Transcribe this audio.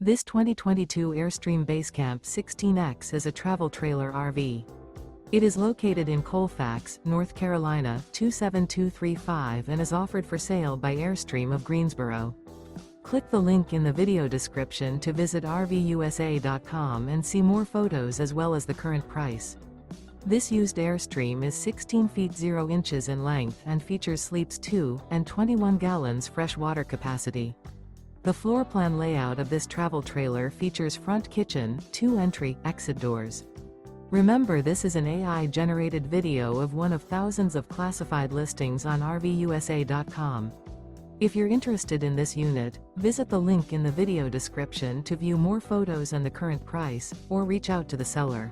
This 2022 Airstream Basecamp 16X is a travel trailer RV. It is located in Colfax, North Carolina 27235 and is offered for sale by Airstream of Greensboro. Click the link in the video description to visit RVUSA.com and see more photos as well as the current price. This used Airstream is 16 feet 0 inches in length and features sleeps 2 and 21 gallons fresh water capacity. The floor plan layout of this travel trailer features front kitchen, 2 entry, exit doors. Remember, this is an AI-generated video of one of thousands of classified listings on RVUSA.com. If you're interested in this unit, visit the link in the video description to view more photos and the current price, or reach out to the seller.